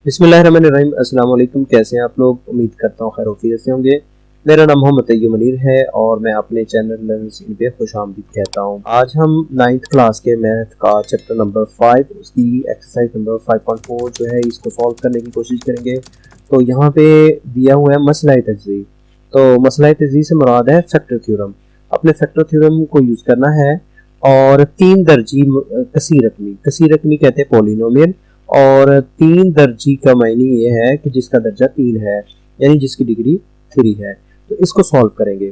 बिस्मिल्लाहिर्रहमानिर्रहीम। अस्सलाम वालेकुम। कैसे हैं आप लोग? उम्मीद करता हूँ खैर खैरियत से होंगे। मेरा नाम मोहम्मद तैयब मनीर है और मैं अपने चैनल लर्नर्स इन पे खुशामदीद कहता हूँ। आज हम 9th क्लास के मैथ का चैप्टर नंबर 5 उसकी एक्सरसाइज नंबर 5.4 जो है इसको सॉल्व करने की कोशिश करेंगे। तो यहाँ पे दिया हुआ है मसला तजज़ीह। तो मसला तजज़ीह से मुराद है फैक्टर थ्योरम। अपने फैक्टर थ्योरम को यूज़ करना है और 3 दर्जी कसी रकमी कहते हैं पॉलिनोमियल, और 3 दर्जी का मायने ये है कि जिसका दर्जा 3 है, यानी जिसकी डिग्री 3 है। तो इसको सॉल्व करेंगे।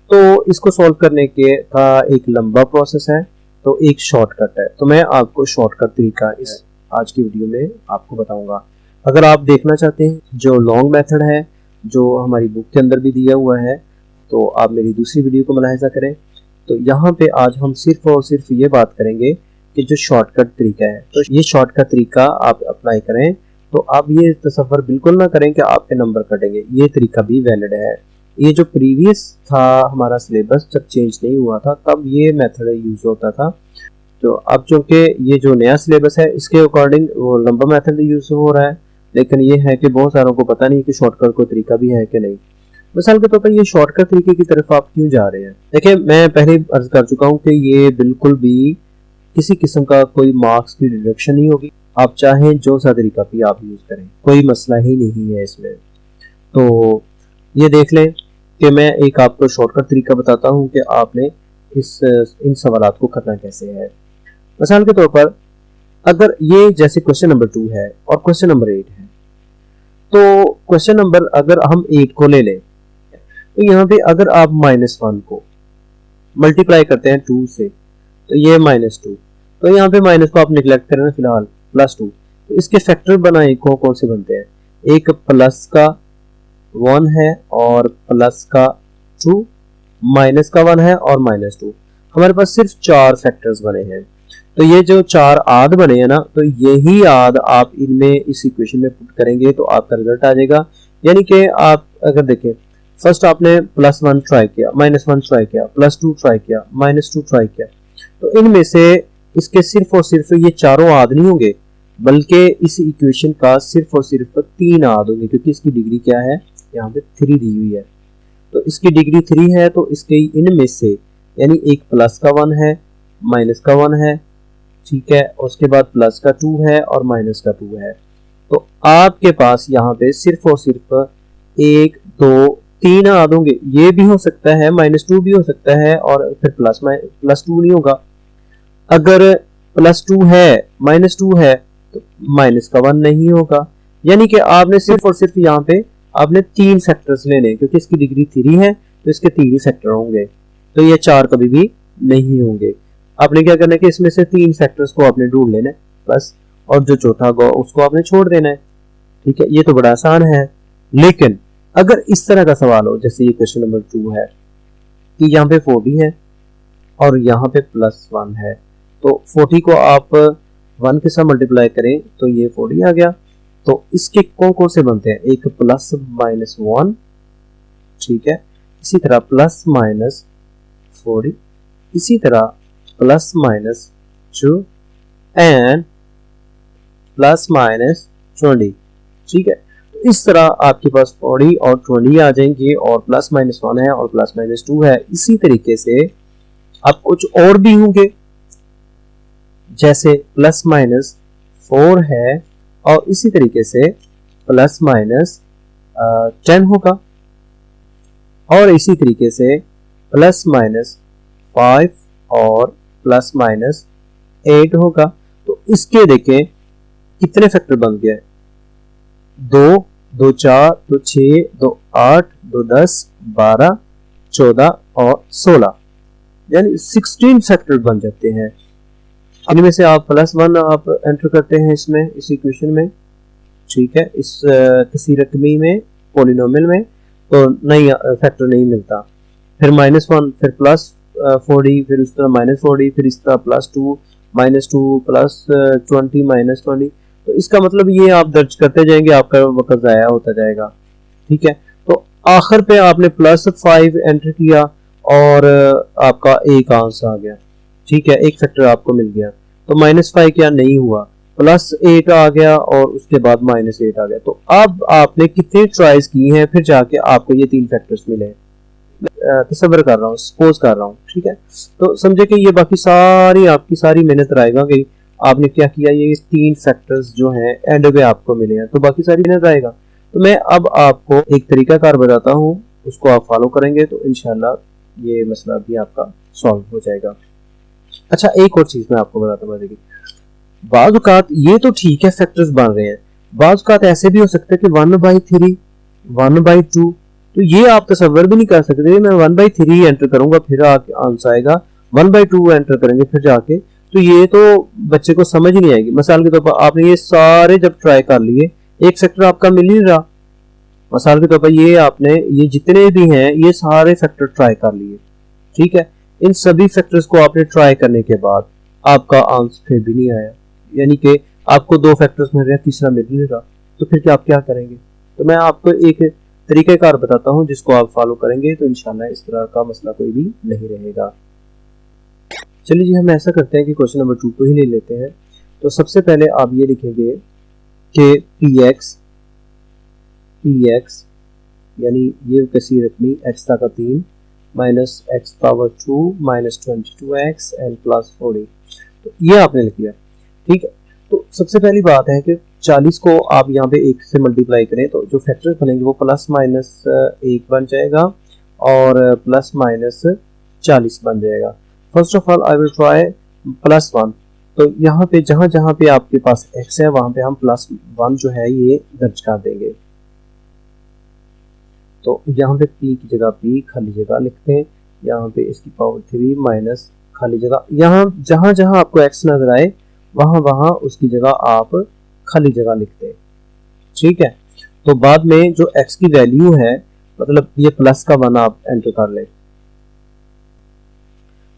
तो इसको सॉल्व करने के का एक लंबा प्रोसेस है, तो एक शॉर्टकट है। तो मैं आपको शॉर्टकट तरीका इस आज की वीडियो में आपको बताऊंगा। अगर आप देखना चाहते हैं जो लॉन्ग मेथड है जो हमारी बुक के अंदर भी दिया हुआ है, तो आप मेरी दूसरी वीडियो को मुलाहिजा करें। तो यहाँ पे आज हम सिर्फ और सिर्फ ये बात करेंगे कि जो शॉर्टकट तरीका है, तो ये शॉर्टकट तरीका आप अप्लाई करें तो आप ये तसव्वुर बिल्कुल ना करें कि आपके नंबर कटेंगे। ये तरीका भी वैलिड है। ये जो प्रीवियस था हमारा सिलेबस जब चेंज नहीं हुआ था तब ये मेथड यूज होता था। तो अब चूंकि ये जो नया सिलेबस है इसके अकॉर्डिंग वो लंबा मेथड यूज हो रहा है, लेकिन ये है कि बहुत सारों को पता नहीं कि शॉर्टकट को तरीका भी है कि नहीं। मिसाल के तौर पर ये शॉर्टकट तरीके की तरफ आप क्यों जा रहे हैं? देखिए, मैं पहले अर्ज कर चुका हूँ कि ये बिल्कुल भी किसी किस्म का कोई मार्क्स की डिडक्शन नहीं होगी। आप चाहें जो सा तरीका भी आप यूज करें, कोई मसला ही नहीं है इसमें। तो ये देख लें कि मैं एक आपको शॉर्टकट तरीका बताता हूं कि आपने इन सवालात को करना कैसे है। मिसाल के तौर पर अगर ये जैसे क्वेश्चन नंबर 2 है और क्वेश्चन नंबर 8 है, तो क्वेश्चन नंबर अगर हम 8 को ले लें तो यहाँ पे अगर आप -1 को मल्टीप्लाई करते हैं 2 से तो ये -2, तो यहाँ पे माइनस को आप निगलेक्ट करें फिलहाल, +2। तो इसके फैक्टर बनाए कौन से बनते हैं? एक प्लस का 1 है और प्लस का 2, माइनस का 1 है और -2। हमारे पास सिर्फ 4 फैक्टर्स बने हैं। तो ये जो 4 आद बने हैं ना, तो यही आद आप इनमें इस इक्वेशन में पुट करेंगे तो आपका रिजल्ट आ जाएगा। यानी कि आप अगर देखें, फर्स्ट आपने +1 ट्राई किया, -1 ट्राई किया, +2 ट्राई किया, -2 ट्राई किया, तो इनमें से इसके सिर्फ और सिर्फ ये चारों आद नहीं होंगे, बल्कि इस इक्वेशन का सिर्फ और सिर्फ 3 आद होंगे, क्योंकि इसकी डिग्री क्या है, यहाँ पे 3 दी हुई है। तो इसकी डिग्री 3 है, तो इसके इनमें से यानी एक प्लस का 1 है, माइनस का 1 है, ठीक है, उसके बाद प्लस का 2 है और माइनस का 2 है। तो आपके पास यहाँ पे सिर्फ और सिर्फ 1 2 3 आद होंगे। ये भी हो सकता है, -2 भी हो सकता है और फिर +2 नहीं होगा। अगर +2 है, -2 है, तो माइनस का 1 नहीं होगा। यानी कि आपने सिर्फ और सिर्फ यहाँ पे आपने 3 फैक्टर्स लेने, क्योंकि इसकी डिग्री 3 है तो इसके 3 ही फैक्टर होंगे, तो ये 4 कभी भी नहीं होंगे। आपने क्या करना है कि इसमें से 3 फैक्टर्स को आपने ढूंढ लेना है बस, और जो चौथा होगा उसको आपने छोड़ देना है। ठीक है, ये तो बड़ा आसान है। लेकिन अगर इस तरह का सवाल हो, जैसे ये क्वेश्चन नंबर 2 है कि यहाँ पे 40 है और यहाँ पे +1 है, तो 40 को आप 1 के साथ मल्टीप्लाई करें तो ये 40 आ गया। तो इसके कौन से बनते हैं? एक प्लस माइनस 1, ठीक है, इसी तरह प्लस माइनस 40, इसी तरह plus minus 2 and plus minus 20, ठीक है। तो इस तरह आपके पास 40 और 20 आ जाएंगे और प्लस माइनस 1 है और प्लस माइनस 2 है। इसी तरीके से अब कुछ और भी होंगे, जैसे प्लस माइनस 4 है और इसी तरीके से प्लस माइनस 10 होगा और इसी तरीके से प्लस माइनस 5 और प्लस माइनस 8 होगा। तो इसके देखें कितने फैक्टर बन गए? 2 2 4 2 6 2 8 2 10 12 14 और 16, यानी 16 फैक्टर बन जाते हैं। इनमें से आप +1 आप एंटर करते हैं इसमें, इस इक्वेशन में, ठीक है, इस किसी रकमी में पॉलिनोमियल में, तो नहीं फैक्टर नहीं मिलता। फिर -1, फिर +40, फिर इस तरह -40, फिर इस तरह +2, -2 +20 -20। तो इसका मतलब ये आप दर्ज करते जाएंगे, आपका वक्त ज़ाया होता जाएगा। ठीक है, तो आखिर पे आपने +5 एंटर किया और आपका एक आंसर आ गया, ठीक है, एक फैक्टर आपको मिल गया। तो -5 क्या नहीं हुआ, +8 आ गया और उसके बाद -8 आ गया। तो अब आपने कितने ट्राइज की हैं फिर जाके आपको ये 3 फैक्टर्स मिले हैं। तसव्वुर कर रहा हूँ, सपोज कर रहा हूँ, ठीक है। तो समझे कि ये बाकी सारी आपकी सारी मेहनत रहेगा कि आपने क्या किया, ये 3 फैक्टर्स जो हैं एंड पे आपको मिले हैं, तो बाकी सारी मेहनत आएगा। तो मैं अब आपको एक तरीकाकार बताता हूँ, उसको आप फॉलो करेंगे तो इंशाल्लाह ये मसला भी आपका सॉल्व हो जाएगा। अच्छा, एक और चीज मैं आपको बताता हूँ, देखिए बाज़ औक़ात ये तो ठीक है फैक्टर्स बन रहे हैं, बाज़ औक़ात ऐसे भी हो सकता है कि 1/3 1/2, तो ये आप तसव्वुर भी नहीं कर सकते। मैं 1/3 एंटर करूंगा फिर आंसर आएगा, 1/2 एंटर करेंगे फिर जाके, तो ये तो बच्चे को समझ ही नहीं आएगी। मिसाल के तौर पर आपने ये सारे जब ट्राई कर लिए, एक फैक्टर आपका मिल ही रहा। मिसाल के तौर पर ये आपने ये जितने भी हैं ये सारे फैक्टर ट्राई कर लिए, ठीक है। इन सभी फैक्टर्स को आपने ट्राई करने के बाद आपका आंसर फिर भी नहीं आया, यानी कि आपको 2 फैक्टर्स मिल रहे हैं, तीसरा मिल नहीं रहा, तो फिर आप क्या करेंगे। तो मैं आपको एक तरीक़ाकार बताता हूं जिसको आप फॉलो करेंगे तो इंशाल्लाह इस तरह का मसला कोई भी नहीं रहेगा। चलिए जी, हम ऐसा करते हैं कि क्वेश्चन नंबर 2 को ही ले लेते हैं। तो सबसे पहले आप ये लिखेंगे कि px यानी ये कसी रकमी x का 3 minus x power 2 minus 22x and plus 40, तो ये आपने लिख दिया, ठीक है। तो सबसे पहली बात है कि 40 को आप यहाँ पे 1 से मल्टीप्लाई करें तो जो फैक्टर्स बनेंगे वो +-1 बन जाएगा और +-40 बन जाएगा। First of all I will try +1, तो यहाँ पे जहाँ जहाँ पे आपके पास x है वहाँ पे हम +1 जो है ये दर्ज कर देंगे। तो यहाँ पे p की जगह p खाली जगह लिखते हैं, यहाँ पे इसकी पावर 3 माइनस खाली जगह, यहाँ जहाँ जहाँ आपको x नजर आए वहाँ वहाँ उसकी जगह आप खाली जगह लिखते हैं, ठीक है। तो बाद में जो x की वैल्यू है, मतलब ये प्लस का 1 आप एंटर कर लें,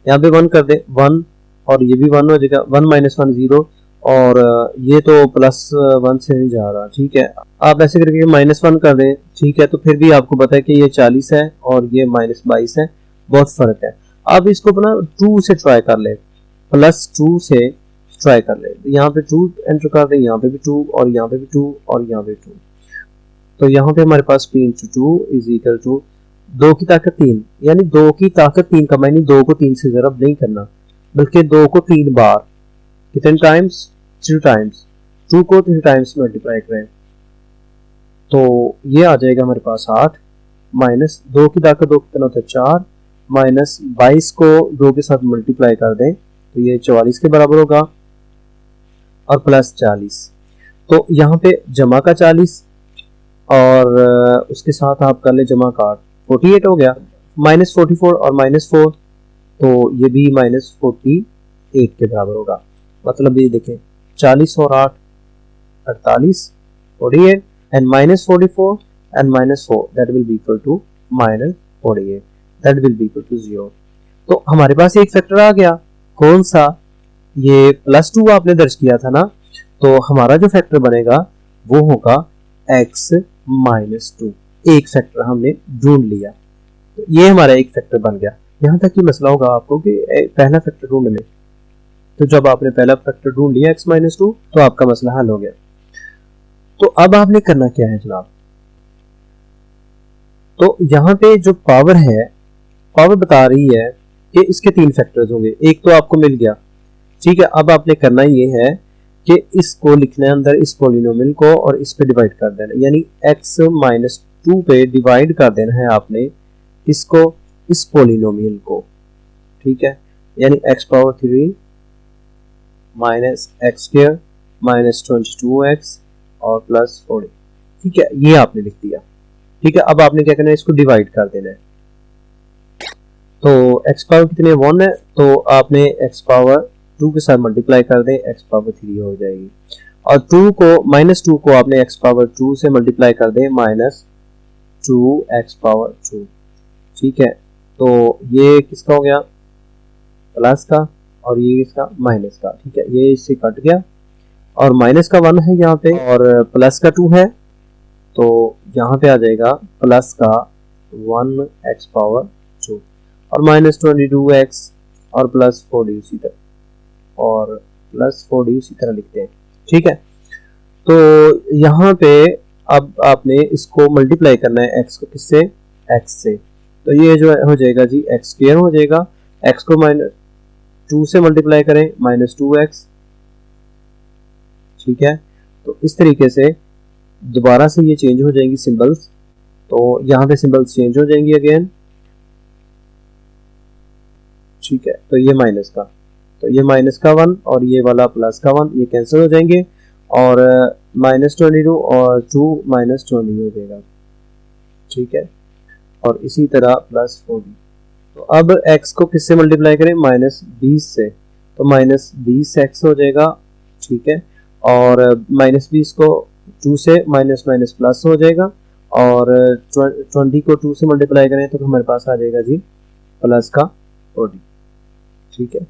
यहाँ पे 1 कर दें 1 और ये भी 1 हो जाएगा, 1 - 1 0 और ये तो +1 से नहीं जा रहा, ठीक है। आप ऐसे करके -1 कर दें, ठीक है। तो फिर भी आपको पता है कि ये 40 है और ये -22 है, बहुत फर्क है। आप इसको अपना 2 से ट्राई कर ले, +2 से ट्राई कर ले, यहाँ पे 2 एंटर कर दें, यहाँ पे भी 2 और यहाँ पे भी 2 और यहाँ पे 2, तो यहाँ पे हमारे पास p × 2 इज इक्वल टू 2 की ताकत 3, यानी 2 की ताकत 3 का मायने 2 को 3 से ज़रब नहीं करना, बल्कि 2 को 3 बार, कितने टाइम्स, 3 टाइम्स, 2 को 3 टाइम्स मल्टीप्लाई करें तो ये आ जाएगा हमारे पास 8, माइनस 2 की ताकत 2 कितना होता है 4, माइनस 22 को 2 के साथ मल्टीप्लाई कर दें तो ये 44 के बराबर होगा और +40, तो यहाँ पे जमा का 40 और उसके साथ आप कर ले जमा का 48 हो गया, -44 और -4 तो ये भी -48 के बराबर होगा। मतलब ये देखें 40 और 8 48, 48 and -44 and -4 that will be equal to -48, that will be equal to 0। तो हमारे पास एक फैक्टर आ गया, कौन सा, ये +2 आपने दर्ज किया था ना, तो हमारा जो फैक्टर बनेगा वो होगा x -2, एक फैक्टर हमने ढूंढ लिया, तो ये हमारा एक फैक्टर बन गया। यहाँ तक ही मसला होगा आपको कि पहला फैक्टर ढूंढने में, तो जब आपने पहला फैक्टर ढूंढ लिया x -2 तो आपका मसला हल हो गया। तो अब आपने करना क्या है जनाब, तो यहाँ पे जो पावर है, पावर बता रही है कि इसके 3 फैक्टर्स होंगे, एक तो आपको मिल गया, ठीक है। अब आपने करना ये है कि इसको लिखना है अंदर इस पॉलिनोमियल को और इस पे डिवाइड कर देना, यानी x -2 पे डिवाइड कर देना है आपने इसको, इस पॉलिनोमियल को, ठीक है। यानी x power 3 minus x² minus 22x और +40, ठीक है, ये आपने लिख दिया, ठीक है। अब आपने क्या करना है, इसको डिवाइड कर देना है। तो x पावर कितने 1 है, तो आपने x पावर 2 के साथ मल्टीप्लाई कर दें, x पावर 3 हो जाएगी, और 2 को -2 को आपने x पावर 2 से मल्टीप्लाई कर दें, -2x पावर 2, ठीक है। तो ये किसका हो गया, प्लस का, और ये इसका माइनस का, ठीक है, ये इससे कट गया, और माइनस का 1 है यहाँ पे और प्लस का 2 है, तो यहाँ पे आ जाएगा प्लस का 1x पावर 2 और -22x और +40 उसी तरह, और +40 उसी तरह लिखते हैं, ठीक है। तो यहाँ पे अब आपने इसको मल्टीप्लाई करना है x को, किससे, x से। तो ये जो हो जाएगा जी x स्क्वायर हो जाएगा, x को -2 से मल्टीप्लाई करें -2x, ठीक है। तो इस तरीके से दोबारा से ये चेंज हो जाएंगी सिंबल्स, तो यहाँ पे सिंबल्स चेंज हो जाएंगी अगेन, ठीक है। तो ये माइनस का, तो ये माइनस का 1 और ये वाला प्लस का 1 ये कैंसिल हो जाएंगे, और -22 और 2 -20 हो जाएगा, ठीक है। और इसी तरह +40। तो अब x को किससे मल्टीप्लाई करें, -20 से, तो -20x हो जाएगा, ठीक है। और -20 को 2 से माइनस प्लस हो जाएगा, और 20 को 2 से मल्टीप्लाई करें तो हमारे पास आ जाएगा जी प्लस का 40, ठीक है।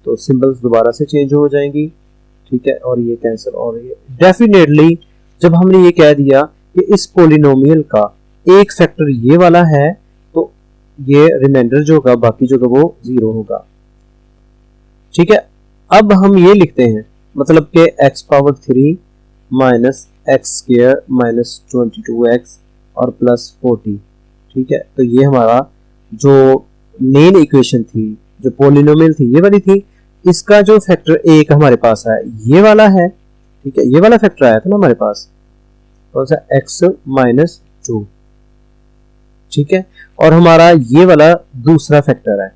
तो सिंबल्स दोबारा से चेंज हो जाएंगी, ठीक है। और ये कैंसिल, और ये डेफिनेटली जब हमने ये कह दिया कि इस पोलिनोमियल का एक फैक्टर ये वाला है, तो ये रिमाइंडर जो होगा बाकी जो होगा वो 0 होगा, ठीक है। अब हम ये लिखते हैं, मतलब कि x⁻³ minus x square minus 22x और +40, ठीक है। तो ये हमारा जो मेन इक्वेशन थी, जो पोलिनोमियल थी, ये वाली थी। इसका जो फैक्टर एक हमारे पास है ये वाला है, ठीक है। ये वाला फैक्टर आया था ना हमारे पास, कौन सा, x-2, ठीक है। और हमारा ये वाला दूसरा फैक्टर है,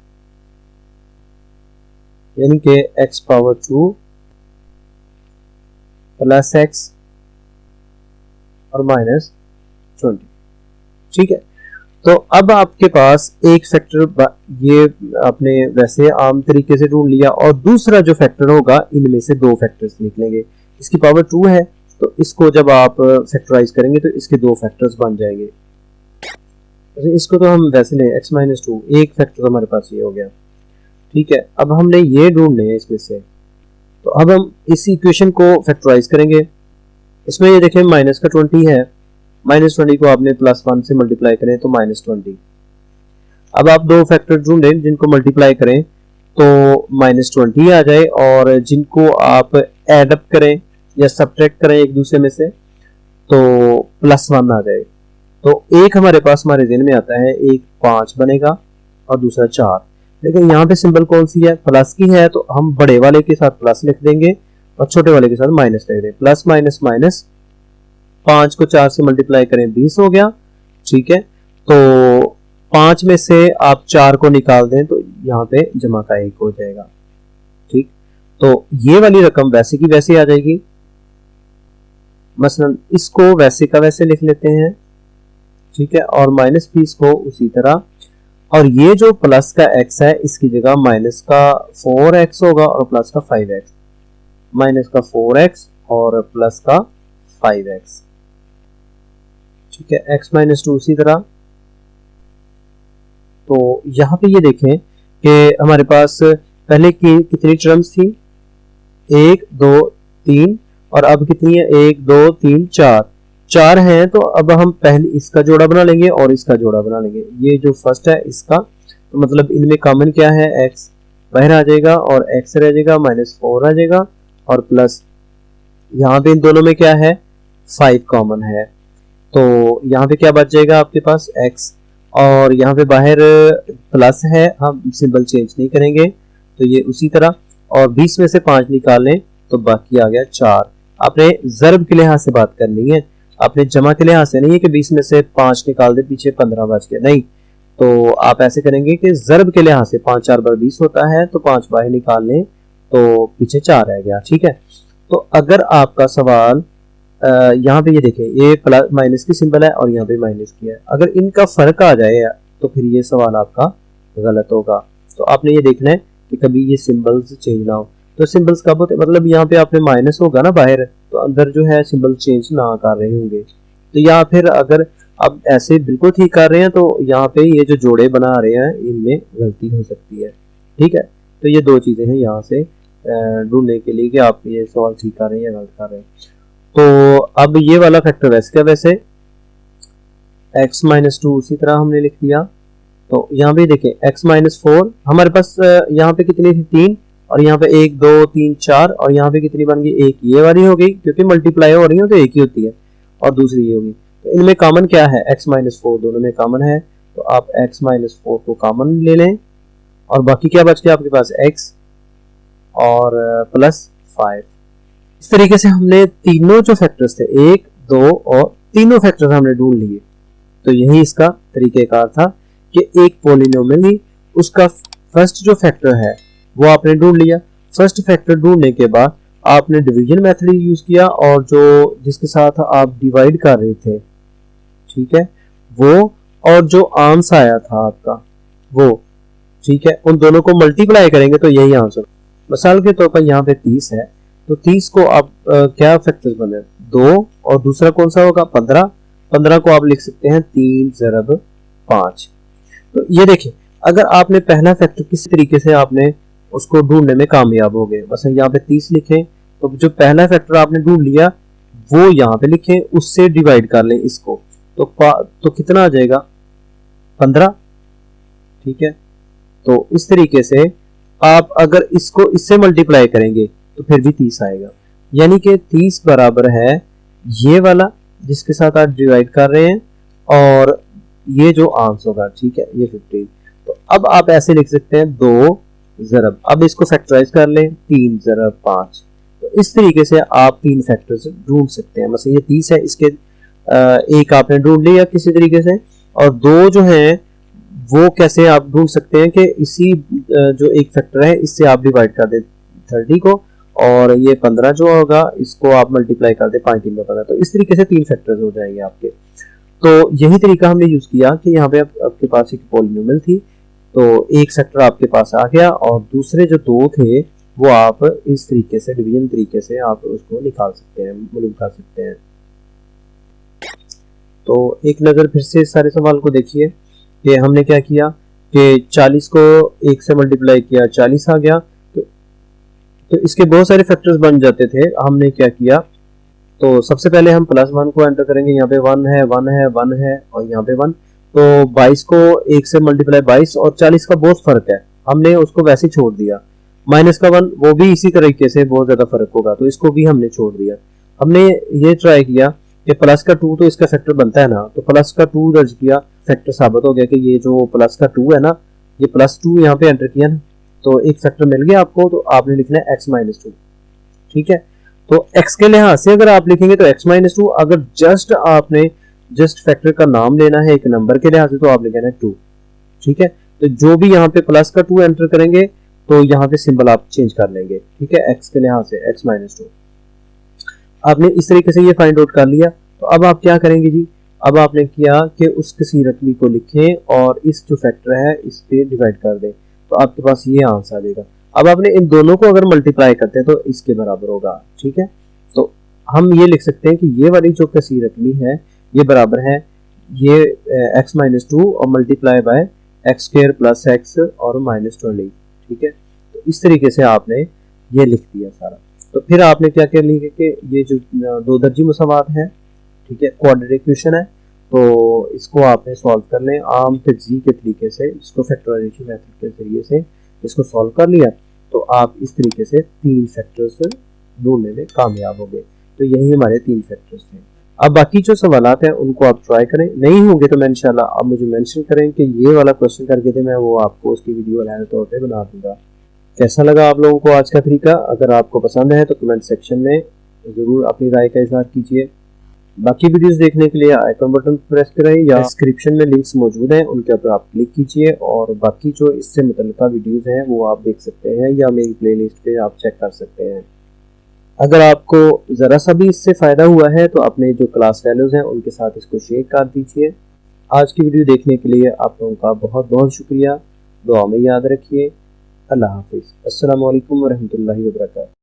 यानी कि x⁻² प्लस x और -20, ठीक है। तो अब आपके पास एक फैक्टर ये आपने वैसे आम तरीके से ढूंढ लिया, और दूसरा जो फैक्टर होगा इनमें से दो फैक्टर्स निकलेंगे। इसकी पावर 2 है, तो इसको जब आप फैक्टराइज करेंगे तो इसके दो फैक्टर्स बन जाएंगे। इसको तो हम वैसे लें x-2, एक फैक्टर हमारे पास ये हो गया, ठीक है। अब हमने ये ढूंढने हैं इसमें से, तो अब हम इस इक्वेशन को फैक्टराइज करेंगे। इसमें ये देखें माइनस का 20 है, -20 को आपने +1 से मल्टीप्लाई करें तो -20। अब आप दो फैक्टर ढूंढें जिनको मल्टीप्लाई करें तो -20 आ जाए, और जिनको आप एड अप करें या सब्ट्रैक्ट करें एक दूसरे में से तो +1 आ जाए। तो एक हमारे पास हमारे ज़हन में आता है, एक 5 बनेगा और दूसरा 4। लेकिन यहाँ पे सिंबल कौन सी है, प्लस की है, तो हम बड़े वाले के साथ प्लस लिख देंगे और छोटे वाले के साथ माइनस लिख देंगे। प्लस माइनस माइनस, 5 को 4 से मल्टीप्लाई करें 20 हो गया, ठीक है। तो 5 में से आप 4 को निकाल दें तो यहाँ पे जमा का 1 हो जाएगा, ठीक। तो ये वाली रकम वैसे की वैसे आ जाएगी। मसलन इसको वैसे का वैसे लिख लेते हैं, ठीक है, और -20 को उसी तरह। और ये जो प्लस का x है इसकी जगह माइनस का 4x होगा और प्लस का 5x, माइनस का 4x और प्लस का 5x, ठीक है। x-2 उसी तरह। तो यहाँ पे ये देखें कि हमारे पास पहले की कितनी टर्म्स थी, 1 2 3, और अब कितनी है, 1 2 3 4 हैं। तो अब हम पहले इसका जोड़ा बना लेंगे और इसका जोड़ा बना लेंगे। ये जो फर्स्ट है इसका, तो मतलब इनमें कॉमन क्या है, x बाहर आ जाएगा और x रह जाएगा, -4 आ जाएगा, और प्लस यहाँ पे इन दोनों में क्या है, 5 कॉमन है। तो यहाँ पे क्या बच जाएगा आपके पास, x, और यहाँ पे बाहर प्लस है, हम सिंबल चेंज नहीं करेंगे तो ये उसी तरह। और 20 में से 5 निकालें तो बाकी आ गया 4। आपने ज़र्ब के लिहाज से बात करनी है, आपने जमा के लिहाज से नहीं है कि 20 में से 5 निकाल दे पीछे 15 बच गया, नहीं। तो आप ऐसे करेंगे कि ज़र्ब के लिहाज से 5 4 बार 20 होता है, तो 5 बाहर निकाल लें तो पीछे 4 रह गया, ठीक है। तो अगर आपका सवाल यहाँ पे ये देखें, ये प्लस माइनस की सिंबल है और यहाँ पे माइनस की है, अगर इनका फर्क आ जाए तो फिर ये सवाल आपका गलत होगा। तो आपने ये देखना है कि कभी ये सिंबल्स चेंज ना हो। तो सिंबल्स कब होते, मतलब यहाँ पे आपने माइनस होगा ना बाहर, तो अंदर जो है सिंबल चेंज ना कर रहे होंगे। तो या फिर अगर आप ऐसे बिल्कुल ठीक कर रहे हैं तो यहाँ पे ये जो जोड़े बना रहे हैं इनमें गलती हो सकती है, ठीक है। तो ये दो चीजें हैं यहाँ से ढूंढने के लिए कि आप ये सवाल ठीक कर रहे हैं या गलत कर रहे हैं। तो अब ये वाला फैक्टर वैसे क्या वैसे, x-2 उसी तरह हमने लिख दिया। तो यहाँ पे देखें x-4 हमारे पास यहाँ पे कितनी थी, 3, और यहाँ पे 1 2 3 4 और यहाँ पे कितनी बन गई, एक ये वाली हो गई क्योंकि मल्टीप्लाई हो रही है तो एक ही होती है, और दूसरी ये होगी। तो इनमें कॉमन क्या है, x-4 दोनों में कॉमन है, तो आप x-4 को कॉमन ले लें और बाकी क्या बच गया आपके पास, x और प्लस 5। इस तरीके से हमने तीनों जो फैक्टर्स थे 1 2 और तीनों फैक्टर्स हमने ढूंढ लिए। तो यही इसका तरीकेकार था कि एक पॉलिनोमियल ही उसका फर्स्ट जो फैक्टर है वो आपने ढूंढ लिया। फर्स्ट फैक्टर ढूंढने के बाद आपने डिवीजन मेथड यूज किया और जो जिसके साथ आप डिवाइड कर रहे थे, ठीक है, वो और जो आंसर आया था आपका वो, ठीक है, उन दोनों को मल्टीप्लाई करेंगे तो यही आंसर। मिसाल के तौर पर यहाँ पे 30 है, तो 30 को आप क्या फैक्टर्स बने, 2 और दूसरा कौन सा होगा 15। 15 को आप लिख सकते हैं 3 ज़रब 5। तो ये देखिए, अगर आपने पहला फैक्टर किसी तरीके से आपने उसको ढूंढने में कामयाब हो गए, बस यहाँ पे 30 लिखें, तो जो पहला फैक्टर आपने ढूंढ लिया वो यहाँ पे लिखें, उससे डिवाइड कर लें इसको, तो कितना आ जाएगा 15, ठीक है। तो इस तरीके से आप अगर इसको इससे मल्टीप्लाई करेंगे तो फिर भी 30 आएगा, यानी कि 30 बराबर है ये वाला जिसके साथ आप डिवाइड कर रहे हैं और ये जो आंसर होगा, ठीक है, ये 15। तो अब आप ऐसे लिख सकते हैं 2 ज़रब, अब इसको फैक्टराइज कर लें 3 ज़रब 5। तो इस तरीके से आप 3 फैक्टर्स ढूंढ सकते हैं। मतलब ये 30 है, इसके एक आपने ढूंढ लिया किसी तरीके से, और 2 जो है वो कैसे आप ढूंढ सकते हैं कि इसी जो एक फैक्टर है इससे आप डिवाइड कर दें 30 को, और ये 15 जो होगा इसको आप मल्टीप्लाई कर दें 5 3 में 15। तो इस तरीके से 3 फैक्टर्स हो जाएंगे आपके। तो यही तरीका हमने यूज किया कि यहाँ पे आपके पास एक पॉलिनोमियल थी, तो एक फैक्टर आपके पास आ गया और दूसरे जो 2 थे वो आप इस तरीके से डिवीजन तरीके से आप उसको निकाल सकते हैं, मालूम कर सकते हैं। तो एक नज़र फिर से सारे सवाल को देखिए कि हमने क्या किया कि 40 को 1 से मल्टीप्लाई किया, 40 आ गया। तो इसके बहुत सारे फैक्टर्स बन जाते थे। हमने क्या किया, तो सबसे पहले हम +1 को एंटर करेंगे, यहाँ पे 1 है 1 है 1 है और यहाँ पे 1। तो 22 को 1 से मल्टीप्लाई, 22 और 40 का बहुत फर्क है, हमने उसको वैसे ही छोड़ दिया। माइनस का 1 वो भी इसी तरीके से बहुत ज्यादा फर्क होगा, तो इसको भी हमने छोड़ दिया। हमने ये ट्राई किया कि प्लस का 2 तो इसका फैक्टर बनता है ना, तो प्लस का 2 दर्ज किया, फैक्टर साबित हो गया कि ये जो प्लस का 2 है ना, ये +2 यहाँ पे एंटर किया ना, तो एक फैक्टर मिल गया आपको। तो आपने लिखना है x-2, ठीक है। तो x के लिहाज से अगर आप लिखेंगे तो x-2, अगर जस्ट फैक्टर का नाम लेना है एक नंबर के लिहाज से तो आप लिखना है 2, ठीक है। तो जो भी यहाँ पे प्लस का 2 एंटर करेंगे तो यहाँ पे सिंबल आप चेंज कर लेंगे, ठीक है, x के लिहाज से x-2। आपने इस तरीके से ये फाइंड आउट कर लिया। तो अब आप क्या करेंगे जी, अब आपने किया कि उस किसी रकमी को लिखें और इस जो फैक्टर है इस पे डिवाइड कर दें, तो आपके पास ये आंसर आ जाएगा। अब आपने इन दोनों को अगर मल्टीप्लाई करते हैं तो इसके बराबर होगा, ठीक है। तो हम ये लिख सकते हैं कि ये वाली जो कसी रकमी है ये बराबर है ये x-2 और मल्टीप्लाई बाय x² + x और -20, ठीक है। तो इस तरीके से आपने ये लिख दिया सारा। तो फिर आपने क्या कर लिया कि ये जो 2 दर्जी मुसावात है, ठीक है, क्वाड्रेटिक इक्वेशन है, तो इसको आपने सॉल्व कर लें आम तजज़ी के तरीके से, इसको फैक्टराइजेशन मेथड के जरिए से इसको सॉल्व कर लिया, तो आप इस तरीके से 3 फैक्टर्स ढूंढने में कामयाब हो गए। तो यही हमारे 3 फैक्टर्स थे। अब बाकी जो सवालात हैं उनको आप ट्राई करें, नहीं होंगे तो मैं इंशाल्लाह आप मुझे मेंशन करें कि ये वाला क्वेश्चन करके थे, मैं वो आपको उसकी वीडियो अलग तौर पे बना दूंगा। कैसा लगा आप लोगों को आज का तरीका? अगर आपको पसंद है तो कमेंट सेक्शन में ज़रूर अपनी राय का इज़हार कीजिए। बाकी वीडियोस देखने के लिए आइकन बटन प्रेस करें या डिस्क्रिप्शन में लिंक्स मौजूद हैं, उनके ऊपर आप क्लिक कीजिए और बाकी जो इससे मुतल्लिका वीडियोस हैं वो आप देख सकते हैं या मेरी प्लेलिस्ट पे आप चेक कर सकते हैं। अगर आपको ज़रा सा भी इससे फ़ायदा हुआ है तो अपने जो क्लास फेलोज़ हैं उनके साथ इसको शेयर कर दीजिए। आज की वीडियो देखने के लिए आप लोगों का बहुत बहुत शुक्रिया। दुआ में याद रखिए। अल्लाह हाफिज़। अस्सलामु अलैकुम वरहमतुल्लाहि वबरकातुहू।